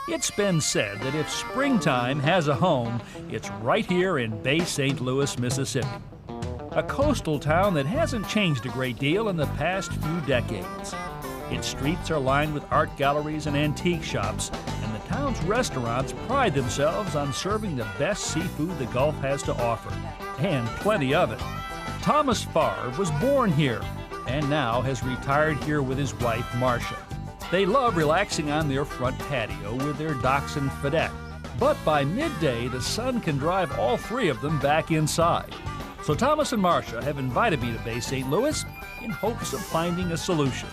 It's been said that if springtime has a home, it's right here in Bay St. Louis, Mississippi. A coastal town that hasn't changed a great deal in the past few decades. Its streets are lined with art galleries and antique shops, and the town's restaurants pride themselves on serving the best seafood the Gulf has to offer, and plenty of it. Thomas Favre was born here, and now has retired here with his wife, Marcia. They love relaxing on their front patio with their dachshund Fidette. But by midday, the sun can drive all three of them back inside. So Thomas and Marcia have invited me to Bay St. Louis in hopes of finding a solution.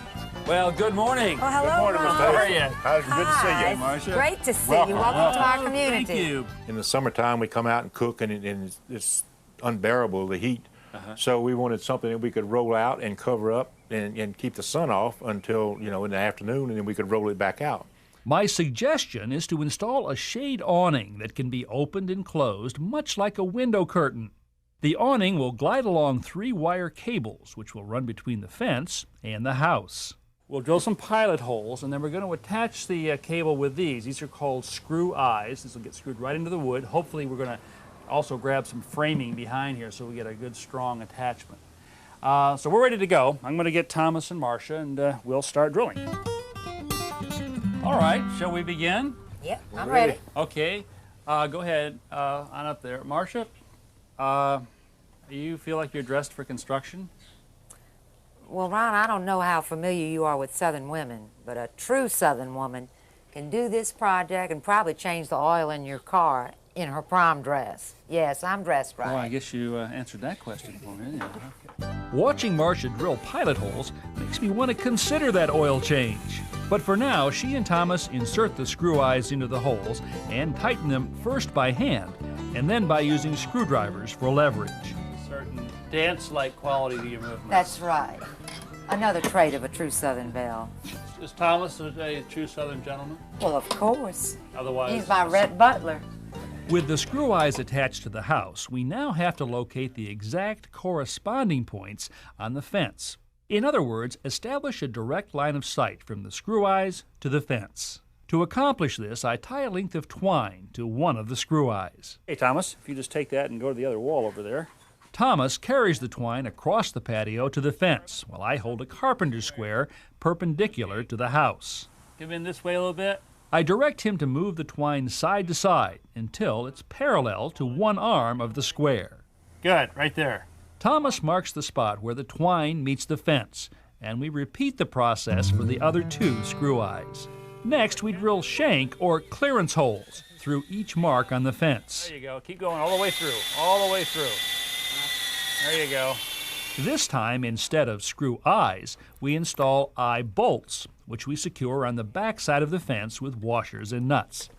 Well, good morning. Oh, hello, Good morning, Ron. Mr. How are you? Good to see you, Marcia. Great to see you. Welcome to our community. Thank you. In the summertime, we come out and cook, and it's unbearable, the heat. So we wanted something that we could roll out and cover up and keep the sun off until, in the afternoon, and then we could roll it back out. My suggestion is to install a shade awning that can be opened and closed, much like a window curtain. The awning will glide along 3-wire cables, which will run between the fence and the house. We'll drill some pilot holes, and then we're going to attach the cable with these. These are called screw eyes. This will get screwed right into the wood. Hopefully we're going to also grab some framing behind here so we get a good strong attachment. So we're ready to go. I'm going to get Thomas and Marcia, and we'll start drilling. All right, shall we begin? Yeah, I'm ready. Okay, go ahead on up there. Marcia, you feel like you're dressed for construction? Well, Ron, I don't know how familiar you are with Southern women, but a true Southern woman can do this project and probably change the oil in your car in her prom dress. Yes, I'm dressed right. Well, I guess you answered that question for me. Yeah. Watching Marcia drill pilot holes makes me want to consider that oil change. But for now, she and Thomas insert the screw eyes into the holes and tighten them first by hand and then by using screwdrivers for leverage. A certain dance-like quality to your movements. That's right. Another trait of a true Southern belle. Is Thomas a true Southern gentleman? Well, of course. Otherwise, He's my Rhett Butler. with the screw eyes attached to the house, we now have to locate the exact corresponding points on the fence. In other words, establish a direct line of sight from the screw eyes to the fence. To accomplish this, I tie a length of twine to one of the screw eyes. Hey, Thomas, if you just take that and go to the other wall over there. Thomas carries the twine across the patio to the fence, while I hold a carpenter's square perpendicular to the house. Come in this way a little bit. I direct him to move the twine side to side until it's parallel to one arm of the square. Good, right there. Thomas marks the spot where the twine meets the fence, and we repeat the process for the other two screw eyes. Next, we drill shank or clearance holes through each mark on the fence. There you go. Keep going all the way through, all the way through. There you go. This time, instead of screw eyes, we install eye bolts, which we secure on the back side of the fence with washers and nuts.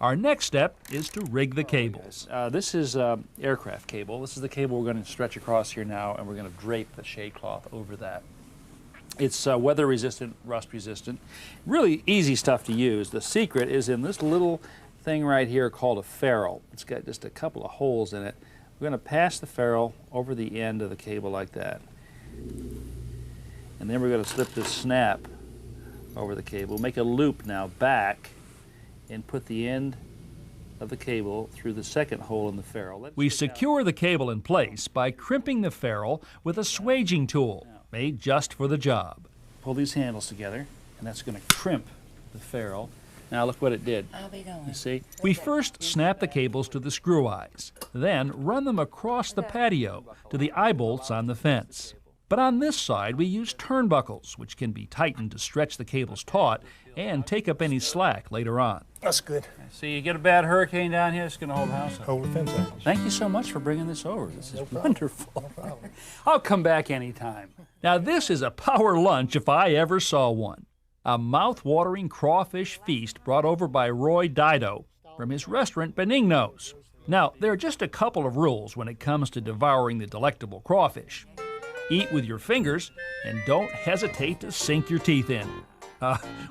Our next step is to rig the cables. This is aircraft cable. This is the cable we're going to stretch across here now, and we're going to drape the shade cloth over that. It's weather resistant, rust resistant. Really easy stuff to use. The secret is in this little thing right here called a ferrule. It's got just a couple of holes in it. We're going to pass the ferrule over the end of the cable like that. And then we're going to slip this snap over the cable. Make a loop now back and put the end of the cable through the second hole in the ferrule. We secure the cable in place by crimping the ferrule with a swaging tool made just for the job. Pull these handles together, and that's going to crimp the ferrule. Now look what it did. I'll be going. You see? We first snap the cables to the screw eyes, then run them across the patio to the eye bolts on the fence. But on this side, we use turnbuckles, which can be tightened to stretch the cables taut and take up any slack later on. That's good. See, you get a bad hurricane down here, it's going to hold the house up. Hold the fence up. Thank you so much for bringing this over. This is wonderful. I'll come back anytime. Now, this is a power lunch if I ever saw one. A mouth-watering crawfish feast brought over by Roy Dido from his restaurant Benigno's. Now, there are just a couple of rules when it comes to devouring the delectable crawfish. Eat with your fingers, and don't hesitate to sink your teeth in.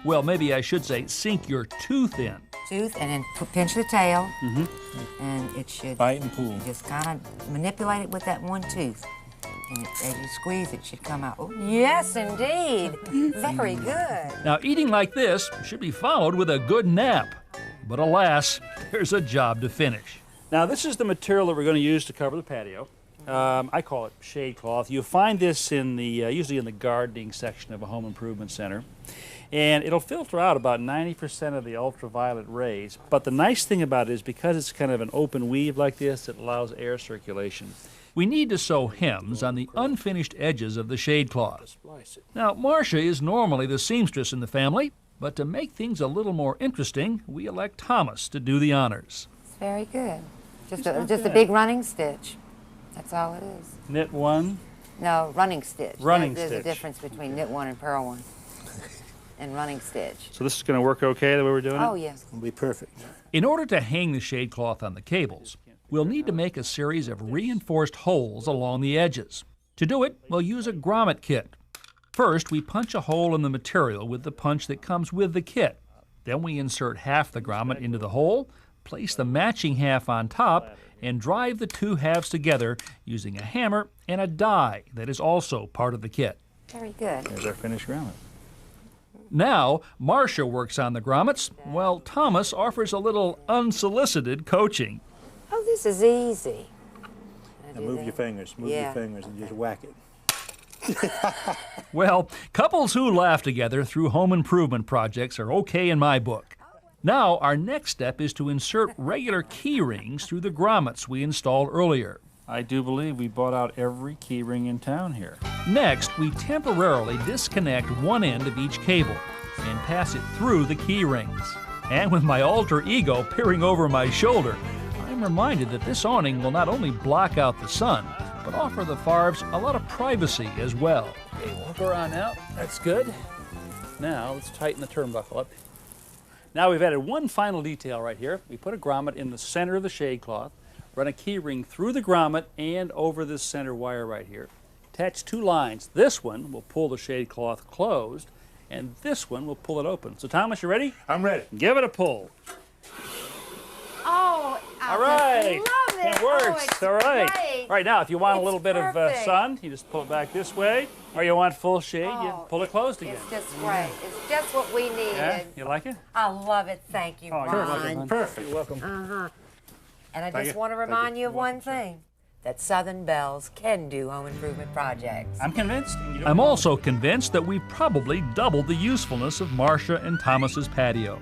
Well, maybe I should say sink your tooth in. Tooth, and then pinch the tail, and it should Bite and pull. just kind of manipulate it with that one tooth. And as you squeeze, it should come out. Oh, yes, indeed. Very good. Now, eating like this should be followed with a good nap. But alas, there's a job to finish. Now, this is the material that we're going to use to cover the patio. I call it shade cloth. You'll find this in the usually in the gardening section of a home improvement center. And it'll filter out about 90% of the ultraviolet rays. But the nice thing about it is because it's kind of an open weave like this, it allows air circulation. We need to sew hems on the unfinished edges of the shade cloth. Now, Marcia is normally the seamstress in the family, but to make things a little more interesting, we elect Thomas to do the honors. It's very good. Just a big running stitch. That's all it is. Knit one. No, running stitch. Running There's stitch. a difference between knit one and purl one. And running stitch. So this is going to work okay the way we're doing it? Oh, yes. It'll be perfect. In order to hang the shade cloth on the cables, we'll need to make a series of reinforced holes along the edges. To do it, we'll use a grommet kit. First, we punch a hole in the material with the punch that comes with the kit. Then we insert half the grommet into the hole, place the matching half on top, and drive the two halves together using a hammer and a die that is also part of the kit. Very good. There's our finished grommet. Now, Marcia works on the grommets, while Thomas offers a little unsolicited coaching. Oh, this is easy. Now move your fingers, your fingers, and just whack it. Well, couples who laugh together through home improvement projects are okay in my book. Now, our next step is to insert regular key rings through the grommets we installed earlier. I do believe we bought out every key ring in town here. Next, we temporarily disconnect one end of each cable and pass it through the key rings. And with my alter ego peering over my shoulder, I'm reminded that this awning will not only block out the sun, but offer the Favres a lot of privacy as well. Okay, walk around now. That's good. Now, let's tighten the turnbuckle up. Now we've added one final detail right here. We put a grommet in the center of the shade cloth, run a key ring through the grommet and over this center wire right here. Attach two lines. This one will pull the shade cloth closed, and this one will pull it open. So Thomas, you ready? I'm ready. Give it a pull. Oh, All right. love it. It works. Oh, it's all right. great. All right, now if you want a It's little bit of perfect. sun, you just pull it back this way. Or you want full shade, you Oh, pull it closed again. It's just great. It's just what we needed. Yeah? You like it? I love it. Thank you, Oh, you're welcome, Ron. hon. Perfect. You're welcome. And I Thank just you. want to Thank remind you. you of one thing, that Southern Belles can do home improvement projects. I'm convinced. and you don't Oh. know. Mm. I'm also convinced that we've probably doubled the usefulness of Marcia and Thomas's patio.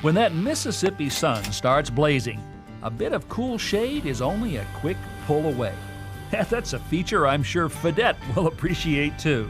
When that Mississippi sun starts blazing, a bit of cool shade is only a quick pull away. That's a feature I'm sure Fidette will appreciate too.